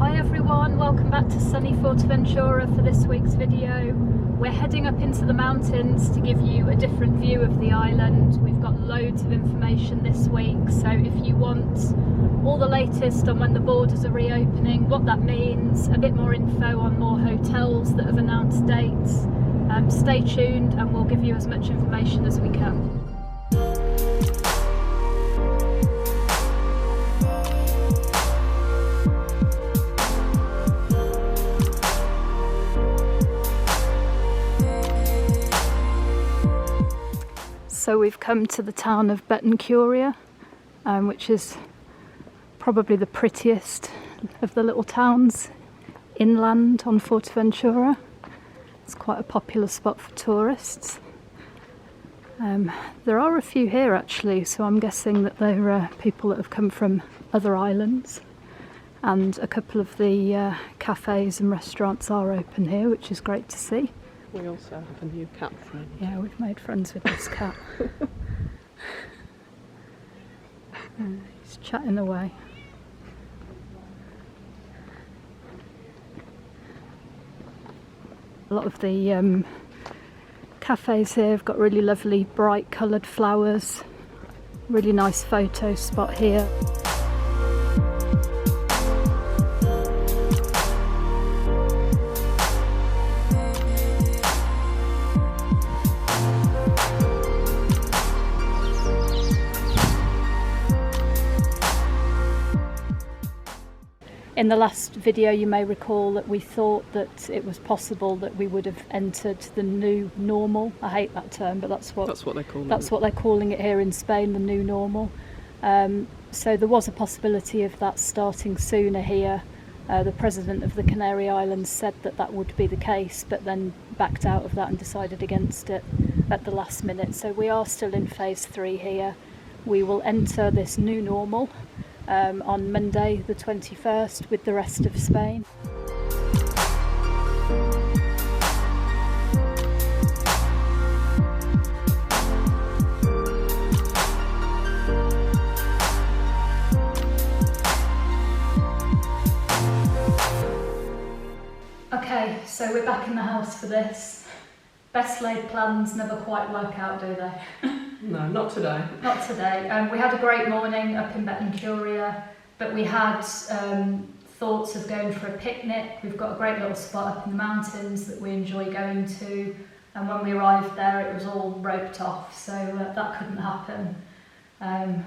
Hi everyone, welcome back to sunny Fuerteventura for this week's video. We're heading up into the mountains to give you a different view of the island. We've got loads of information this week, so if you want all the latest on when the borders are reopening, what that means, a bit more info on more hotels that have announced dates, stay tuned and we'll give you as much information as we can. So we've come to the town of Betancuria, which is probably the prettiest of the little towns inland on Fuerteventura. It's quite a popular spot for tourists. There are a few here actually, so I'm guessing that they're people that have come from other islands. And a couple of the cafes and restaurants are open here, which is great to see. We also have a new cat friend. Yeah, we've made friends with this cat. He's chatting away. A lot of the cafes here have got really lovely bright coloured flowers. Really nice photo spot here. In the last video you may recall that we thought that it was possible that we would have entered the new normal. I hate that term, but that's what they're calling it. That's what they're calling it here in Spain, the new normal. So there was a possibility of that starting sooner here. The president of the Canary Islands said that that would be the case, but then backed out of that and decided against it at the last minute. So we are still in phase 3 here. We will enter this new normal on Monday the 21st with the rest of Spain. Okay, so we're back in the house for this. Best laid plans never quite work out, do they? No, not today. Not today. We had a great morning up in Betancuria, but we had thoughts of going for a picnic. We've got a great little spot up in the mountains that we enjoy going to, and when we arrived there it was all roped off, so that couldn't happen.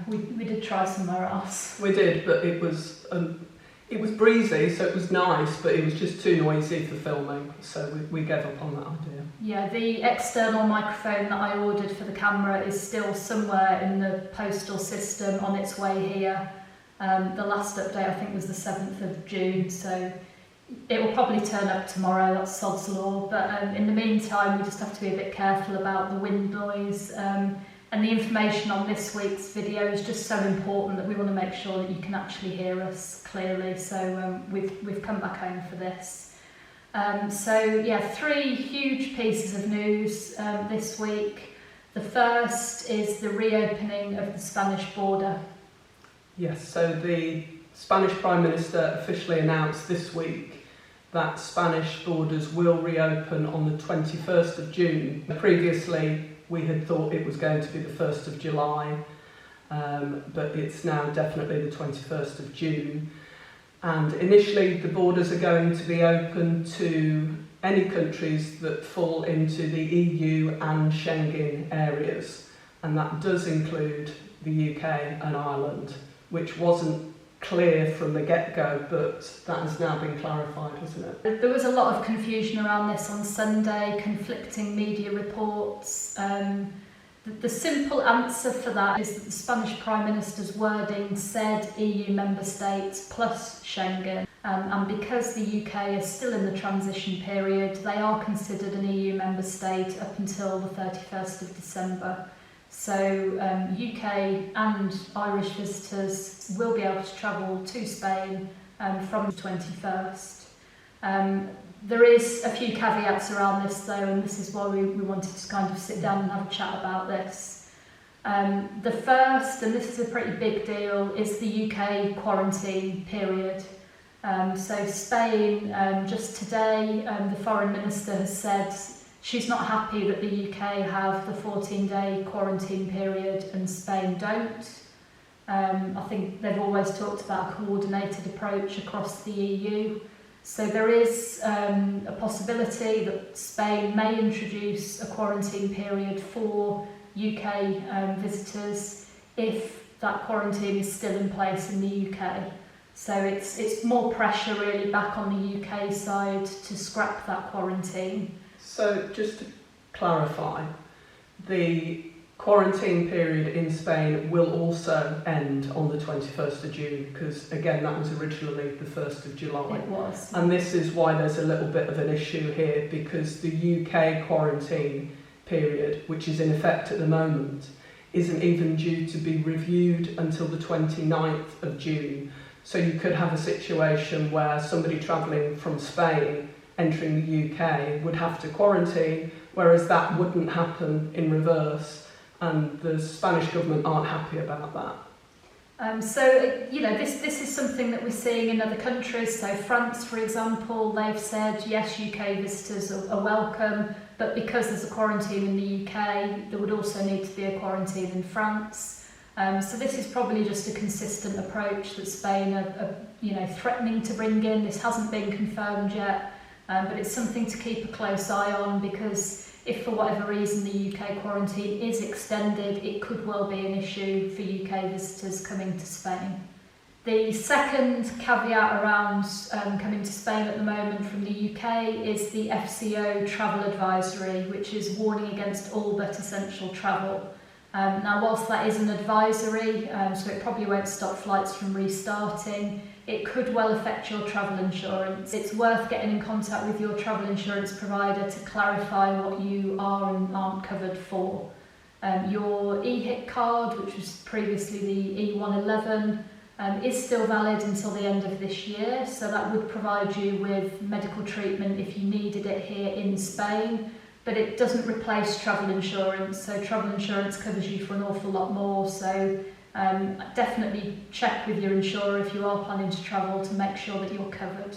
We did try somewhere else. We did, but it was breezy, so it was nice, but it was just too noisy for filming, so we gave up on that idea. Yeah, the external microphone that I ordered for the camera is still somewhere in the postal system on its way here. The last update I think was the 7th of June, so it will probably turn up tomorrow, that's sod's law, but in the meantime we just have to be a bit careful about the wind noise. And the information on this week's video is just so important that we want to make sure that you can actually hear us clearly. So we've come back home for this. So yeah, 3 huge pieces of news this week. The first is the reopening of the Spanish border. Yes, so the Spanish Prime Minister officially announced this week that Spanish borders will reopen on the 21st of June. Previously, we had thought it was going to be the 1st of July, but it's now definitely the 21st of June. And initially the borders are going to be open to any countries that fall into the EU and Schengen areas. And that does include the UK and Ireland, which wasn't clear from the get-go, but that has now been clarified, hasn't it? There was a lot of confusion around this on Sunday, conflicting media reports. The simple answer for that is that the Spanish Prime Minister's wording said EU member states plus Schengen, and because the UK is still in the transition period, they are considered an EU member state up until the 31st of December. So UK and Irish visitors will be able to travel to Spain from the 21st. There is a few caveats around this though, and this is why we wanted to kind of sit down and have a chat about this. The first, and this is a pretty big deal, is the UK quarantine period. So Spain, just today, the Foreign Minister has said she's not happy that the UK have the 14-day quarantine period and Spain don't. I think they've always talked about a coordinated approach across the EU. So there is a possibility that Spain may introduce a quarantine period for UK visitors if that quarantine is still in place in the UK. So it's more pressure really back on the UK side to scrap that quarantine. So just to clarify, the quarantine period in Spain will also end on the 21st of June, because again that was originally the 1st of July. It was. And this is why there's a little bit of an issue here, because the UK quarantine period, which is in effect at the moment, isn't even due to be reviewed until the 29th of June. So you could have a situation where somebody travelling from Spain entering the UK would have to quarantine, whereas that wouldn't happen in reverse, and the Spanish government aren't happy about that. This is something that we're seeing in other countries. So France, for example, they've said, yes, UK visitors are welcome, but because there's a quarantine in the UK, there would also need to be a quarantine in France. So this is probably just a consistent approach that Spain are threatening to bring in. This hasn't been confirmed yet, but it's something to keep a close eye on, because if for whatever reason the UK quarantine is extended, it could well be an issue for UK visitors coming to Spain. The second caveat around coming to Spain at the moment from the UK is the Fco Travel Advisory, which is warning against all but essential travel. Now, whilst that is an advisory, so it probably won't stop flights from restarting, it could well affect your travel insurance. It's worth getting in contact with your travel insurance provider to clarify what you are and aren't covered for. Your EHIC card, which was previously the E111, is still valid until the end of this year, so that would provide you with medical treatment if you needed it here in Spain. But it doesn't replace travel insurance, so travel insurance covers you for an awful lot more, so definitely check with your insurer if you are planning to travel to make sure that you're covered.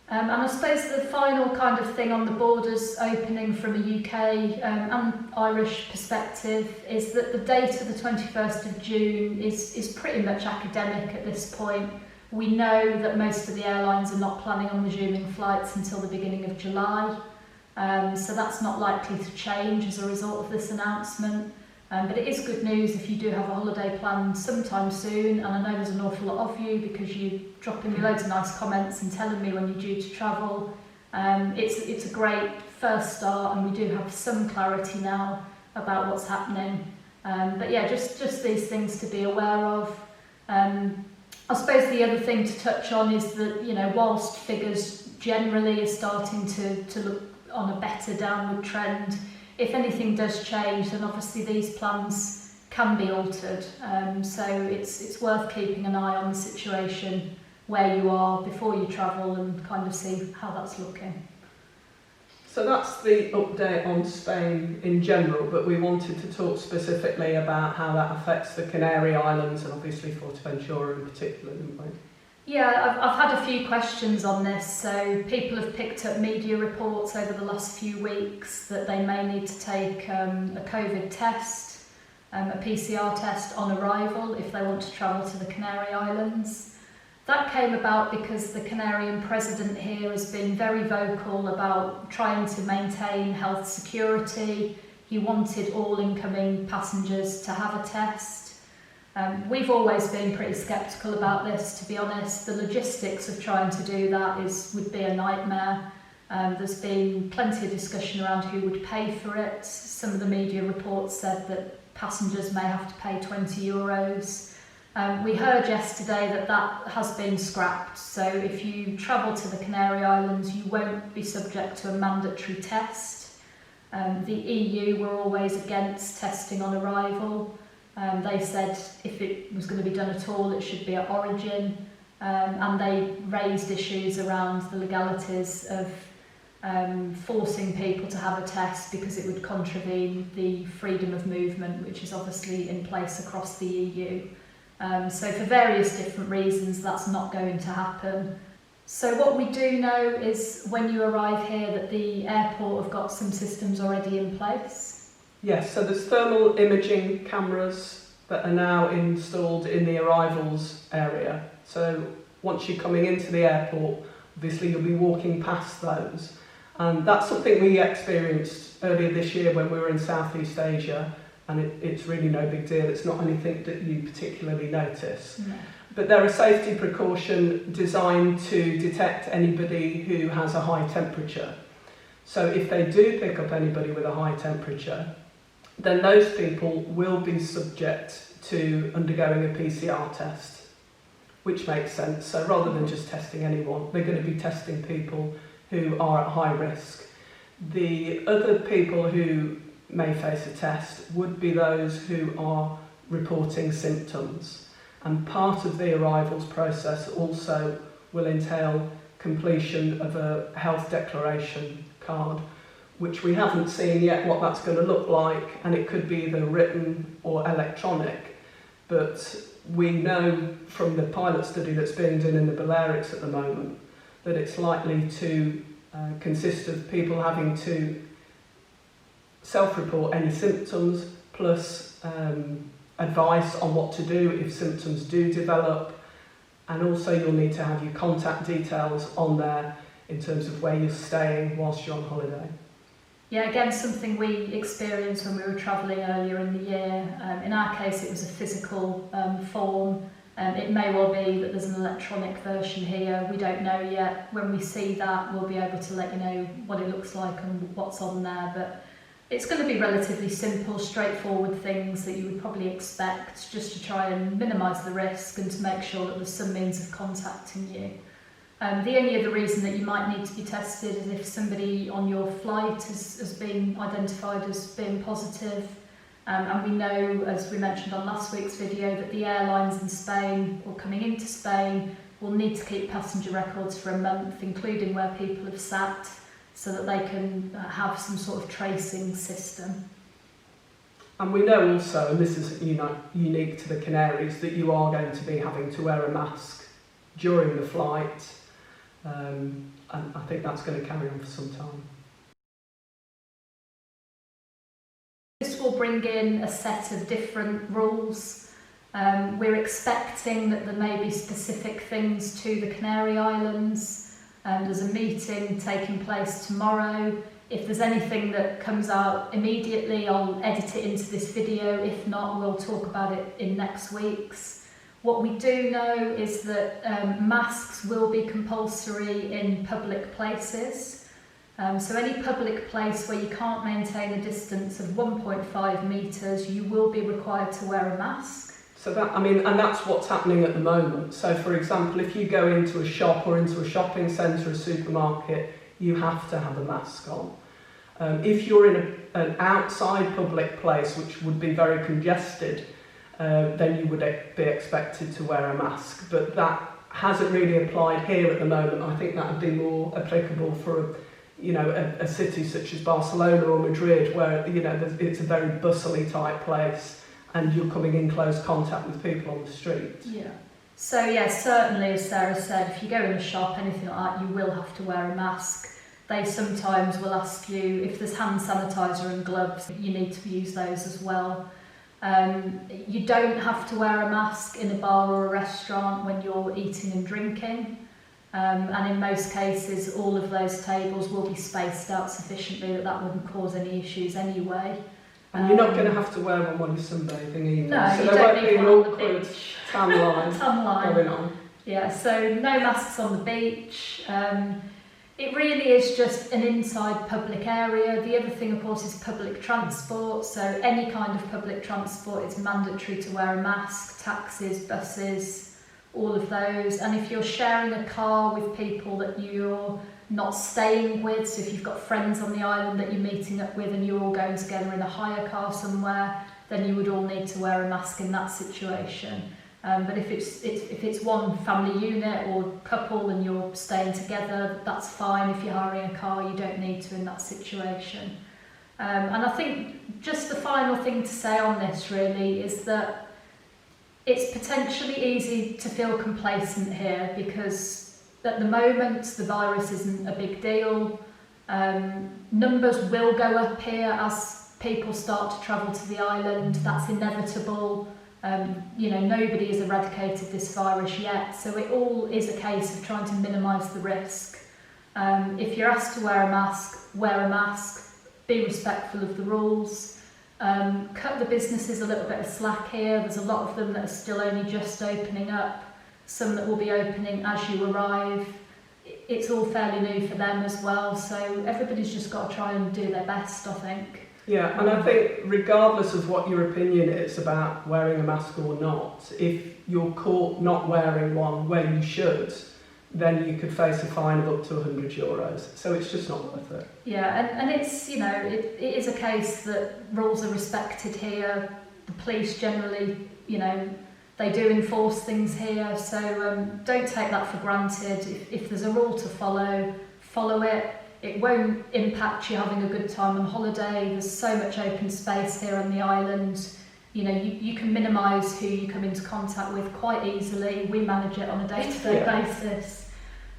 And I suppose the final kind of thing on the borders opening from a UK and Irish perspective is that the date of the 21st of June is pretty much academic at this point. We know that most of the airlines are not planning on resuming flights until the beginning of July. So that's not likely to change as a result of this announcement. But it is good news if you do have a holiday planned sometime soon, and I know there's an awful lot of you because you're dropping me loads of nice comments and telling me when you're due to travel. It's a great first start, and we do have some clarity now about what's happening. But yeah, just these things to be aware of. I suppose the other thing to touch on is that, whilst figures generally are starting to look on a better downward trend, if anything does change, then obviously these plans can be altered. So it's worth keeping an eye on the situation where you are before you travel and kind of see how that's looking. So that's the update on Spain in general, but we wanted to talk specifically about how that affects the Canary Islands and obviously Fuerteventura in particular, didn't we? Yeah, I've had a few questions on this. So people have picked up media reports over the last few weeks that they may need to take a COVID test, a PCR test on arrival if they want to travel to the Canary Islands. That came about because the Canarian president here has been very vocal about trying to maintain health security. He wanted all incoming passengers to have a test. We've always been pretty sceptical about this, to be honest. The logistics of trying to do that would be a nightmare. There's been plenty of discussion around who would pay for it. Some of the media reports said that passengers may have to pay €20. We heard yesterday that has been scrapped. So if you travel to the Canary Islands, you won't be subject to a mandatory test. The EU were always against testing on arrival. They said if it was going to be done at all, it should be at origin, and they raised issues around the legalities of forcing people to have a test because it would contravene the freedom of movement, which is obviously in place across the EU. So for various different reasons, that's not going to happen. So what we do know is when you arrive here that the airport have got some systems already in place. Yes, so there's thermal imaging cameras that are now installed in the arrivals area. So once you're coming into the airport, obviously you'll be walking past those. And that's something we experienced earlier this year when we were in Southeast Asia, and it's really no big deal. It's not anything that you particularly notice. No. But they're a safety precaution designed to detect anybody who has a high temperature. So if they do pick up anybody with a high temperature, then those people will be subject to undergoing a PCR test, which makes sense. So rather than just testing anyone, they're going to be testing people who are at high risk. The other people who may face a test would be those who are reporting symptoms. And part of the arrivals process also will entail completion of a health declaration card, which we haven't seen yet what that's going to look like, and it could be either written or electronic. But we know from the pilot study that's being done in the Balearics at the moment that it's likely to consist of people having to self-report any symptoms plus advice on what to do if symptoms do develop, and also you'll need to have your contact details on there in terms of where you're staying whilst you're on holiday. Yeah, again, something we experienced when we were travelling earlier in the year. In our case, it was a physical form. It may well be that there's an electronic version here. We don't know yet. When we see that, we'll be able to let you know what it looks like and what's on there. But it's going to be relatively simple, straightforward things that you would probably expect, just to try and minimise the risk and to make sure that there's some means of contacting you. The only other reason that you might need to be tested is if somebody on your flight has been identified as being positive. And we know, as we mentioned on last week's video, that the airlines in Spain or coming into Spain will need to keep passenger records for a month, including where people have sat, so that they can have some sort of tracing system. And we know also, and this is unique to the Canaries, that you are going to be having to wear a mask during the flight, and I think that's going to carry on for some time. This will bring in a set of different rules. We're expecting that there may be specific things to the Canary Islands. There's a meeting taking place tomorrow. If there's anything that comes out immediately, I'll edit it into this video. If not, we'll talk about it in next week's. What we do know is that masks will be compulsory in public places. So any public place where you can't maintain a distance of 1.5 metres, you will be required to wear a mask. So that, and that's what's happening at the moment. So for example, if you go into a shop or into a shopping centre, a supermarket, you have to have a mask on. If you're in an outside public place, which would be very congested, then you would be expected to wear a mask. But that hasn't really applied here at the moment. I think that would be more applicable for a city such as Barcelona or Madrid, where it's a very bustly type place and you're coming in close contact with people on the street. Yeah. So yeah, certainly, as Sarah said, if you go in a shop, anything like that, you will have to wear a mask. They sometimes will ask you if there's hand sanitizer and gloves, you need to use those as well. You don't have to wear a mask in a bar or a restaurant when you're eating and drinking. And in most cases, all of those tables will be spaced out sufficiently that wouldn't cause any issues anyway. And you're not going to have to wear one while you're sunbathing either. No, so you there don't won't need be an one on the awkward beach. tan line, Tan line going on. Yeah, so no masks on the beach. It really is just an inside public area. The other thing, of course, is public transport. So any kind of public transport, it's mandatory to wear a mask. Taxis, buses, all of those. And if you're sharing a car with people that you're not staying with, so if you've got friends on the island that you're meeting up with and you're all going together in a hire car somewhere, then you would all need to wear a mask in that situation. But if it's one family unit or couple and you're staying together, that's fine. If you're hiring a car, you don't need to in that situation. And I think just the final thing to say on this really is that it's potentially easy to feel complacent here because at the moment the virus isn't a big deal. Numbers will go up here as people start to travel to the island. That's inevitable. Nobody has eradicated this virus yet, so it all is a case of trying to minimise the risk. If you're asked to wear a mask, be respectful of the rules. Cut the businesses a little bit of slack here. There's a lot of them that are still only just opening up, some that will be opening as you arrive. It's all fairly new for them as well, so everybody's just got to try and do their best, I think. Yeah, and I think regardless of what your opinion is about wearing a mask or not, if you're caught not wearing one where you should, then you could face a fine of up to €100. So it's just not worth it. Yeah, and it's, it is a case that rules are respected here. The police generally, they do enforce things here, so don't take that for granted. If there's a rule to follow it. It won't impact you having a good time on holiday. There's so much open space here on the island. You can minimise who you come into contact with quite easily. We manage it on a day-to-day basis.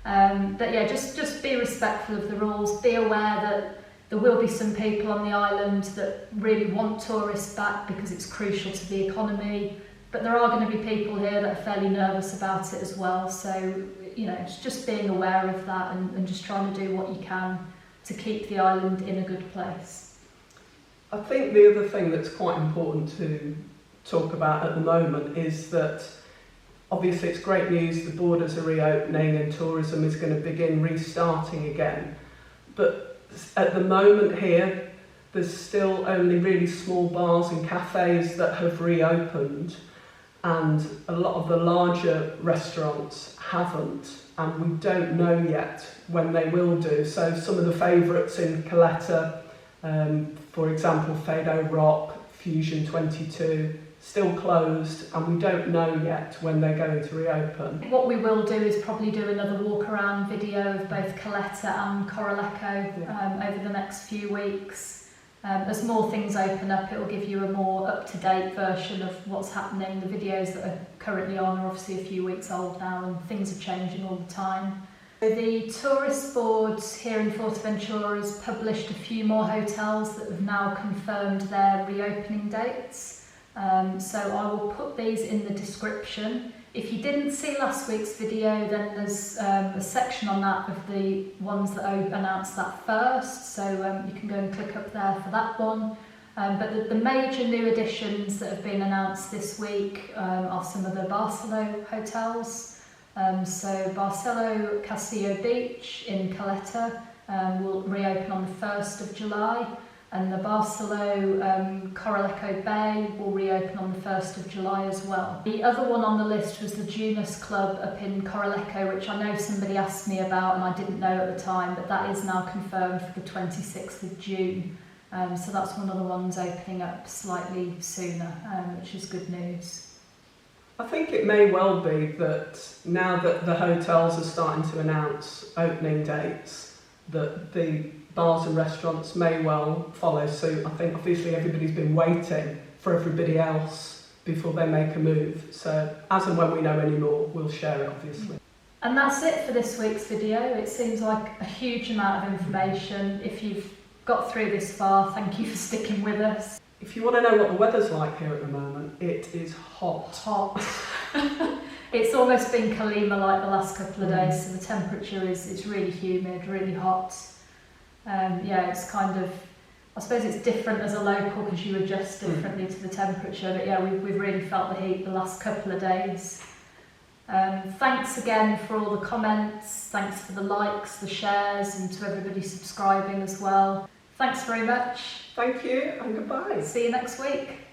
But yeah, just be respectful of the rules. Be aware that there will be some people on the island that really want tourists back because it's crucial to the economy. But there are going to be people here that are fairly nervous about it as well. So, it's just being aware of that and just trying to do what you can to keep the island in a good place. I think the other thing that's quite important to talk about at the moment is that obviously it's great news, the borders are reopening and tourism is going to begin restarting again. But at the moment here, there's still only really small bars and cafes that have reopened, and a lot of the larger restaurants haven't, and we don't know yet when they will do. So some of the favourites in Cala, for example, Fado Rock, Fusion 22, still closed, and we don't know yet when they're going to reopen. What we will do is probably do another walk around video of both Cala and Corralejo over the next few weeks. As more things open up, it will give you a more up-to-date version of what's happening. The videos that are currently on are obviously a few weeks old now, and things are changing all the time. The tourist board here in Fuerteventura has published a few more hotels that have now confirmed their reopening dates. So I will put these in the description. If you didn't see last week's video, then there's a section on that of the ones that announced that first, so you can go and click up there for that one. But the major new additions that have been announced this week are some of the Barcelo hotels. So Barcelo Castillo Beach in Cala will reopen on the 1st of July. And the Barcelo Corralejo Bay will reopen on the 1st of July as well. The other one on the list was the Dunas Club up in Corralejo, which I know somebody asked me about and I didn't know at the time, but that is now confirmed for the 26th of June. So that's one of the ones opening up slightly sooner, which is good news. I think it may well be that now that the hotels are starting to announce opening dates, that the bars and restaurants may well follow suit. I think obviously everybody's been waiting for everybody else before they make a move. So as and when we know any more, we'll share it obviously. And that's it for this week's video. It seems like a huge amount of information. If you've got through this far, thank you for sticking with us. If you want to know what the weather's like here at the moment, it is hot. Hot. It's almost been Calma like the last couple of days, so the temperature is really humid, really hot. Yeah, it's kind of, I suppose it's different as a local because you adjust differently to the temperature, but yeah, we've really felt the heat the last couple of days. Thanks again for all the comments, thanks for the likes, the shares, and to everybody subscribing as well. Thanks very much. Thank you and goodbye. See you next week.